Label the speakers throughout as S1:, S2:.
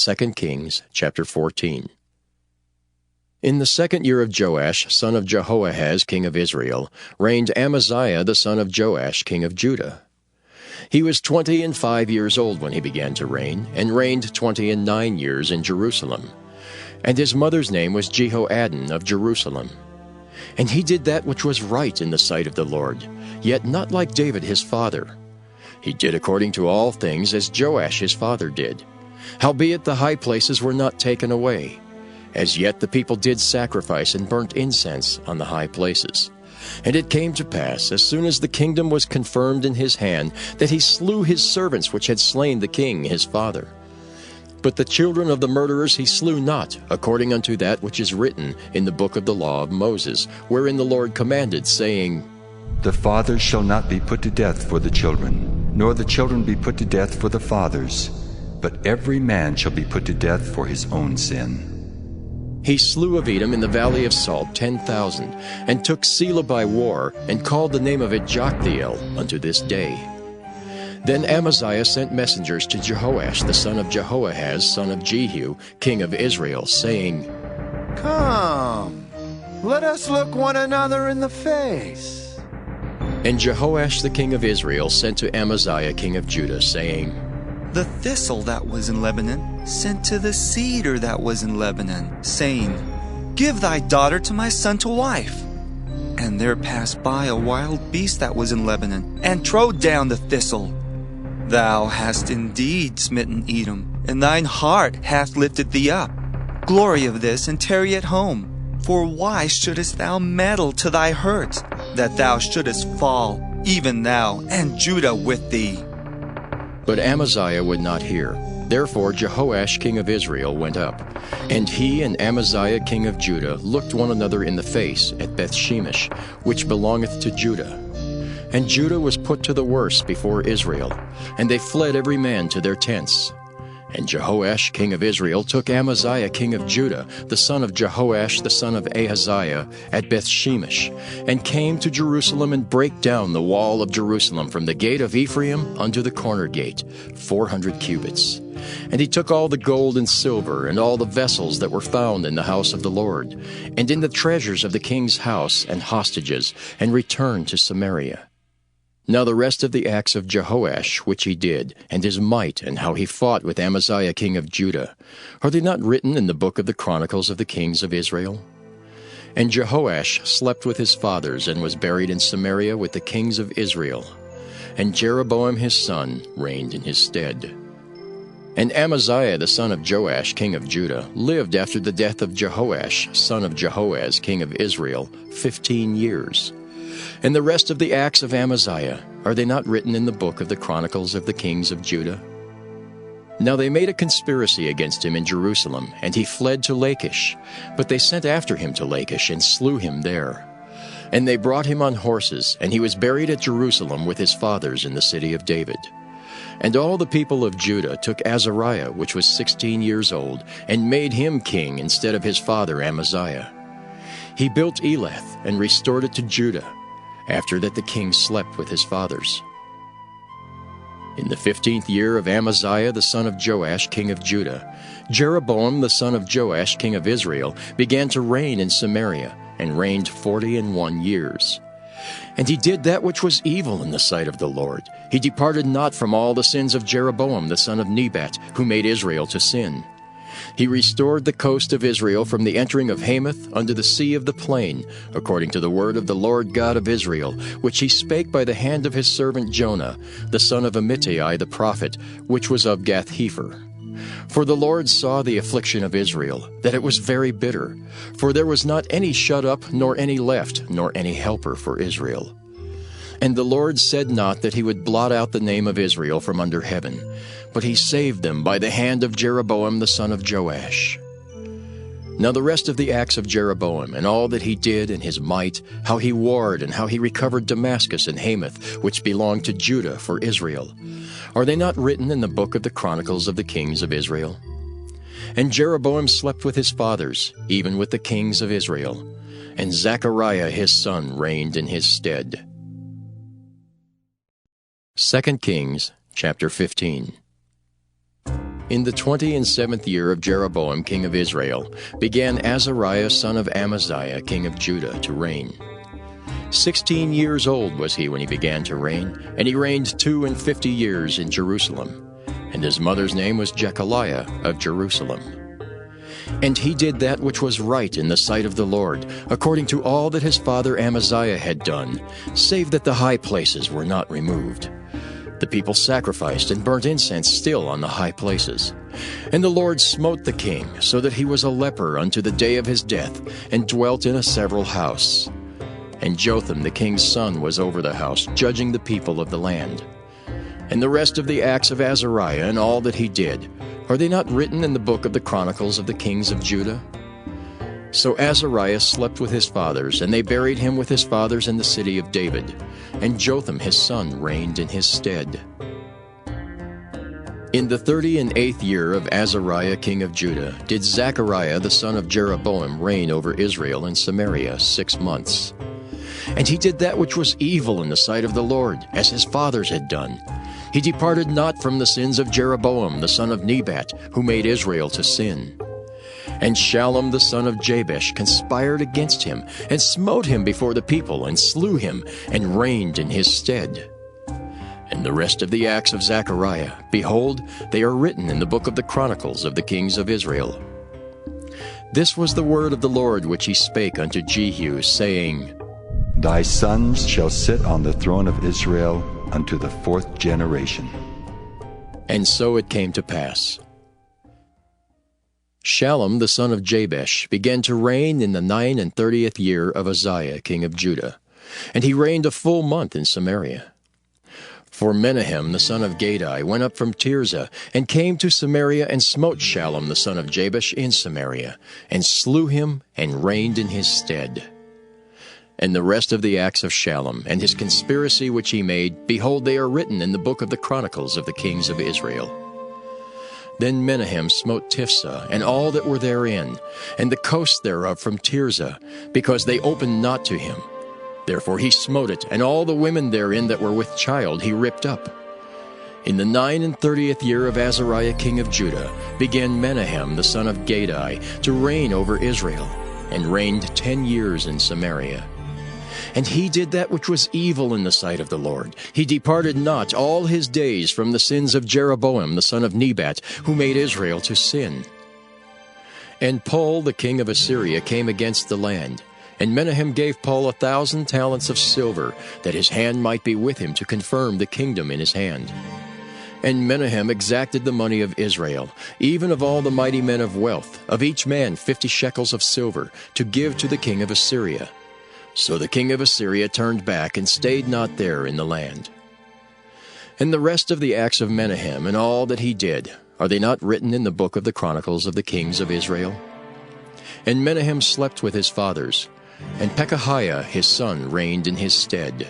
S1: 2 Kings chapter 14. In the 2nd year of Joash, son of Jehoahaz, king of Israel, reigned Amaziah the son of Joash, king of Judah. He was 25 years old when he began to reign, and reigned 29 years in Jerusalem. And his mother's name was Jehoaddin of Jerusalem. And he did that which was right in the sight of the Lord, yet not like David his father. He did according to all things as Joash his father did. Howbeit the high places were not taken away. As yet the people did sacrifice and burnt incense on the high places. And it came to pass, as soon as the kingdom was confirmed in his hand, that he slew his servants which had slain the king his father. But the children of the murderers he slew not, according unto that which is written in the book of the law of Moses, wherein the Lord commanded, saying,
S2: The fathers shall not be put to death for the children, nor the children be put to death for the fathers, but every man shall be put to death for his own sin.
S1: He slew of Edom in the valley of Salt 10,000, and took Selah by war, and called the name of it Joktheel unto this day. Then Amaziah sent messengers to Jehoash the son of Jehoahaz, son of Jehu, king of Israel, saying,
S3: Come, let us look one another in the face.
S1: And Jehoash the king of Israel sent to Amaziah king of Judah, saying,
S4: The thistle that was in Lebanon sent to the cedar that was in Lebanon, saying, Give thy daughter to my son to wife. And there passed by a wild beast that was in Lebanon, and trode down the thistle. Thou hast indeed smitten Edom, and thine heart hath lifted thee up. Glory of this, and tarry at home. For why shouldest thou meddle to thy hurt, that thou shouldest fall, even thou, and Judah with thee?
S1: But Amaziah would not hear. Therefore Jehoash king of Israel went up, and he and Amaziah king of Judah looked one another in the face at Bethshemesh, which belongeth to Judah. And Judah was put to the worse before Israel, and they fled every man to their tents. And Jehoash king of Israel took Amaziah king of Judah, the son of Jehoash the son of Ahaziah, at Bethshemesh, and came to Jerusalem, and brake down the wall of Jerusalem from the gate of Ephraim unto the corner gate, 400 cubits. And he took all the gold and silver, and all the vessels that were found in the house of the Lord, and in the treasures of the king's house, and hostages, and returned to Samaria. Now the rest of the acts of Jehoash which he did, and his might, and how he fought with Amaziah king of Judah, are they not written in the book of the Chronicles of the kings of Israel? And Jehoash slept with his fathers, and was buried in Samaria with the kings of Israel. And Jeroboam his son reigned in his stead. And Amaziah the son of Joash king of Judah lived after the death of Jehoash son of Jehoahaz king of Israel 15 years. And the rest of the acts of Amaziah, are they not written in the book of the Chronicles of the kings of Judah? Now they made a conspiracy against him in Jerusalem, and he fled to Lachish. But they sent after him to Lachish, and slew him there. And they brought him on horses, and he was buried at Jerusalem with his fathers in the city of David. And all the people of Judah took Azariah, which was 16 years old, and made him king instead of his father Amaziah. He built Elath, and restored it to Judah, after that the king slept with his fathers. In the 15th year of Amaziah the son of Joash king of Judah, Jeroboam the son of Joash king of Israel began to reign in Samaria, and reigned 41 years. And he did that which was evil in the sight of the Lord. He departed not from all the sins of Jeroboam the son of Nebat, who made Israel to sin. He restored the coast of Israel from the entering of Hamath unto the sea of the plain, according to the word of the Lord God of Israel, which he spake by the hand of his servant Jonah, the son of Amittai the prophet, which was of Gath-hepher. For the Lord saw the affliction of Israel, that it was very bitter, for there was not any shut up, nor any left, nor any helper for Israel. And the Lord said not that he would blot out the name of Israel from under heaven, but he saved them by the hand of Jeroboam the son of Joash. Now the rest of the acts of Jeroboam, and all that he did, and his might, how he warred, and how he recovered Damascus and Hamath, which belonged to Judah for Israel, are they not written in the book of the Chronicles of the kings of Israel? And Jeroboam slept with his fathers, even with the kings of Israel, and Zechariah his son reigned in his stead. 2 Kings chapter 15. In the 27th year of Jeroboam king of Israel began Azariah son of Amaziah king of Judah to reign. 16 years old was he when he began to reign, and he reigned 52 years in Jerusalem. And his mother's name was Jechaliah of Jerusalem. And he did that which was right in the sight of the Lord, according to all that his father Amaziah had done, save that the high places were not removed. The people sacrificed and burnt incense still on the high places. And the Lord smote the king, so that he was a leper unto the day of his death, and dwelt in a several house. And Jotham the king's son was over the house, judging the people of the land. And the rest of the acts of Azariah and all that he did, are they not written in the book of the Chronicles of the kings of Judah? So Azariah slept with his fathers, and they buried him with his fathers in the city of David. And Jotham his son reigned in his stead. In the 38th year of Azariah king of Judah did Zechariah the son of Jeroboam reign over Israel and Samaria 6 months. And he did that which was evil in the sight of the Lord, as his fathers had done. He departed not from the sins of Jeroboam the son of Nebat, who made Israel to sin. And Shallum the son of Jabesh conspired against him, and smote him before the people, and slew him, and reigned in his stead. And the rest of the acts of Zechariah, behold, they are written in the book of the Chronicles of the kings of Israel. This was the word of the Lord which he spake unto Jehu, saying,
S2: Thy sons shall sit on the throne of Israel unto the 4th generation.
S1: And so it came to pass. Shallum the son of Jabesh began to reign in the 39th year of Uzziah king of Judah, and he reigned a full month in Samaria. For Menahem the son of Gadai went up from Tirzah, and came to Samaria, and smote Shallum the son of Jabesh in Samaria, and slew him, and reigned in his stead. And the rest of the acts of Shallum, and his conspiracy which he made, behold, they are written in the book of the Chronicles of the kings of Israel. Then Menahem smote Tiphsah, and all that were therein, and the coast thereof from Tirzah, because they opened not to him. Therefore he smote it, and all the women therein that were with child he ripped up. In the 39th year of Azariah king of Judah began Menahem the son of Gadai to reign over Israel, and reigned 10 years in Samaria. And he did that which was evil in the sight of the Lord. He departed not all his days from the sins of Jeroboam the son of Nebat, who made Israel to sin. And Pul the king of Assyria came against the land. And Menahem gave Pul 1,000 talents of silver, that his hand might be with him to confirm the kingdom in his hand. And Menahem exacted the money of Israel, even of all the mighty men of wealth, of each man 50 shekels of silver, to give to the king of Assyria. So the king of Assyria turned back, and stayed not there in the land. And the rest of the acts of Menahem, and all that he did, are they not written in the book of the Chronicles of the kings of Israel? And Menahem slept with his fathers, and Pekahiah his son reigned in his stead.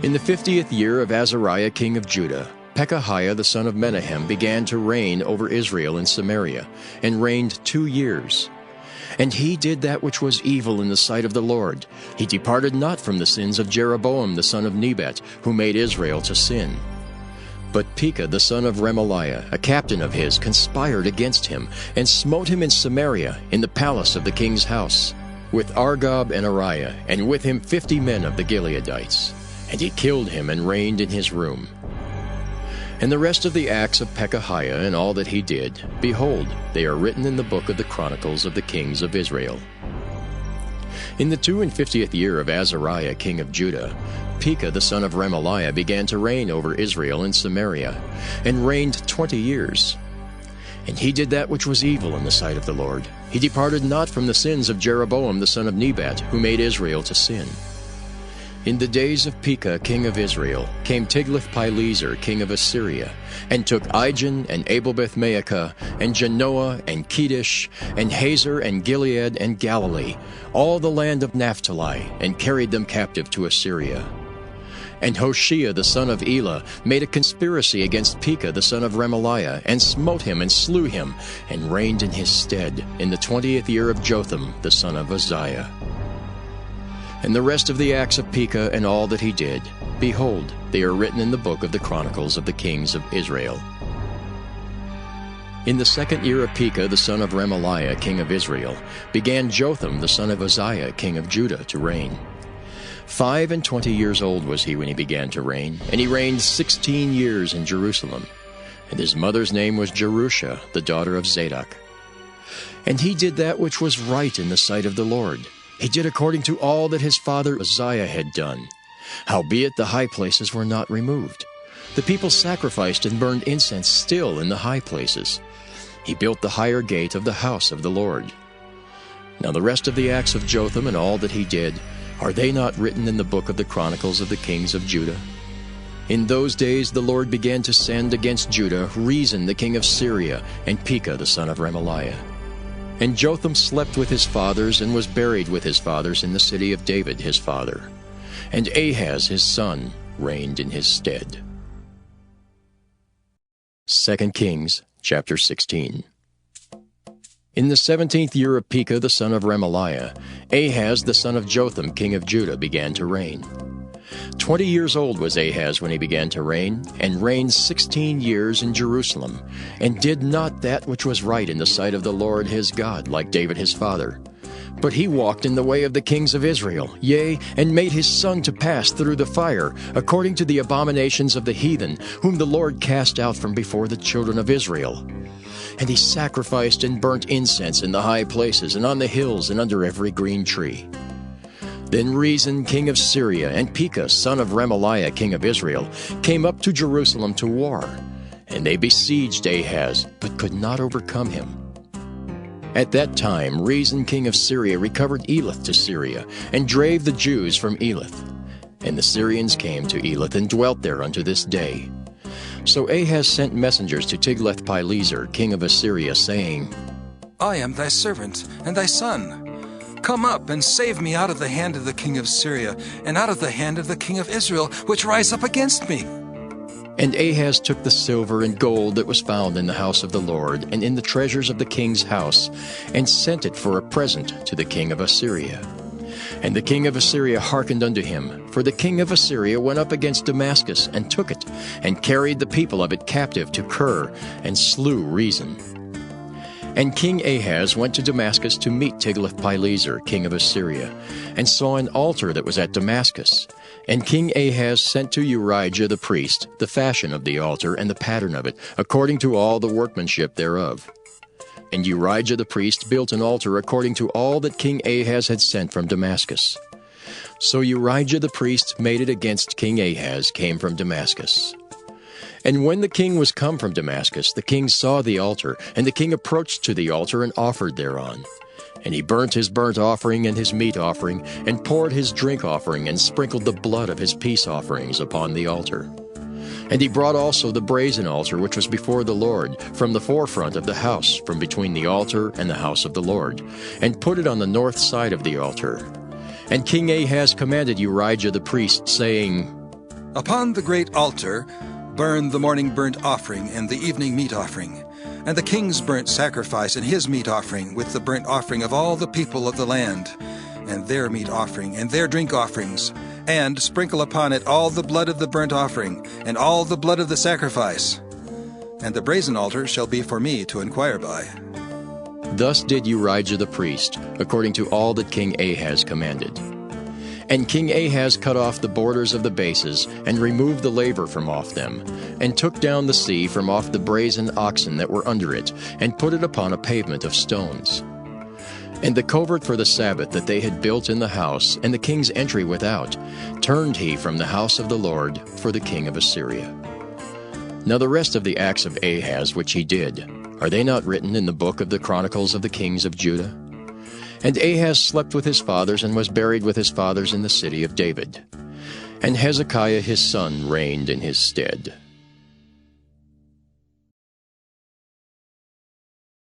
S1: In the 50th year of Azariah king of Judah, Pekahiah the son of Menahem began to reign over Israel in Samaria, and reigned 2 years. And he did that which was evil in the sight of the Lord. He departed not from the sins of Jeroboam the son of Nebat, who made Israel to sin. But Pekah the son of Remaliah, a captain of his, conspired against him, and smote him in Samaria, in the palace of the king's house, with Argob and Ariah, and with him 50 men of the Gileadites. And he killed him, and reigned in his room. And the rest of the acts of Pekahiah, and all that he did, behold, they are written in the book of the Chronicles of the kings of Israel. In the 52nd year of Azariah king of Judah, Pekah the son of Remaliah began to reign over Israel in Samaria, and reigned 20 years. And he did that which was evil in the sight of the Lord. He departed not from the sins of Jeroboam the son of Nebat, who made Israel to sin. In the days of Pekah king of Israel came Tiglath-Pileser king of Assyria, and took Ijon and Abel-Beth-Maacah, and Janoah and Kedesh, and Hazor and Gilead and Galilee, all the land of Naphtali, and carried them captive to Assyria. And Hoshea the son of Elah made a conspiracy against Pekah the son of Remaliah, and smote him and slew him, and reigned in his stead in the 20th year of Jotham the son of Uzziah. And the rest of the acts of Pekah and all that he did, behold, they are written in the book of the Chronicles of the kings of Israel. In the 2nd year of Pekah, the son of Remaliah, king of Israel, began Jotham, the son of Uzziah, king of Judah, to reign. 25 years old was he when he began to reign, and he reigned 16 years in Jerusalem. And his mother's name was Jerusha, the daughter of Zadok. And he did that which was right in the sight of the Lord. He did according to all that his father Uzziah had done. Howbeit the high places were not removed. The people sacrificed and burned incense still in the high places. He built the higher gate of the house of the Lord. Now the rest of the acts of Jotham and all that he did, are they not written in the book of the Chronicles of the kings of Judah? In those days the Lord began to send against Judah Rezin the king of Syria, and Pekah the son of Remaliah. And Jotham slept with his fathers, and was buried with his fathers in the city of David his father. And Ahaz his son reigned in his stead. 2 Kings chapter 16. In the 17th year of Pekah the son of Remaliah, Ahaz the son of Jotham king of Judah began to reign. 20 years old was Ahaz when he began to reign, and reigned 16 years in Jerusalem, and did not that which was right in the sight of the Lord his God, like David his father. But he walked in the way of the kings of Israel, yea, and made his son to pass through the fire, according to the abominations of the heathen, whom the Lord cast out from before the children of Israel. And he sacrificed and burnt incense in the high places, and on the hills, and under every green tree. Then Rezin king of Syria, and Pekah son of Remaliah king of Israel, came up to Jerusalem to war. And they besieged Ahaz, but could not overcome him. At that time Rezin king of Syria recovered Elath to Syria, and drave the Jews from Elath. And the Syrians came to Elath, and dwelt there unto this day. So Ahaz sent messengers to Tiglath-Pileser king of Assyria, saying,
S5: I am thy servant, and thy son. Come up, and save me out of the hand of the king of Syria, and out of the hand of the king of Israel, which rise up against me.
S1: And Ahaz took the silver and gold that was found in the house of the Lord, and in the treasures of the king's house, and sent it for a present to the king of Assyria. And the king of Assyria hearkened unto him, for the king of Assyria went up against Damascus, and took it, and carried the people of it captive to Kir, and slew Rezin. And King Ahaz went to Damascus to meet Tiglath-Pileser king of Assyria, and saw an altar that was at Damascus. And King Ahaz sent to Urijah the priest the fashion of the altar and the pattern of it, according to all the workmanship thereof. And Urijah the priest built an altar according to all that King Ahaz had sent from Damascus. So Urijah the priest made it against King Ahaz came from Damascus. And when the king was come from Damascus, the king saw the altar, and the king approached to the altar and offered thereon. And he burnt his burnt offering and his meat offering, and poured his drink offering, and sprinkled the blood of his peace offerings upon the altar. And he brought also the brazen altar which was before the Lord, from the forefront of the house, from between the altar and the house of the Lord, and put it on the north side of the altar. And King Ahaz commanded Urijah the priest, saying,
S5: Upon the great altar burn the morning burnt offering and the evening meat offering, and the king's burnt sacrifice and his meat offering, with the burnt offering of all the people of the land, and their meat offering and their drink offerings, and sprinkle upon it all the blood of the burnt offering, and all the blood of the sacrifice. And the brazen altar shall be for me to inquire by.
S1: Thus did Urijah the priest, according to all that King Ahaz commanded. And King Ahaz cut off the borders of the bases, and removed the laver from off them, and took down the sea from off the brazen oxen that were under it, and put it upon a pavement of stones. And the covert for the Sabbath that they had built in the house, and the king's entry without, turned he from the house of the Lord for the king of Assyria. Now the rest of the acts of Ahaz which he did, are they not written in the book of the Chronicles of the kings of Judah? And Ahaz slept with his fathers, and was buried with his fathers in the city of David. And Hezekiah his son reigned in his stead.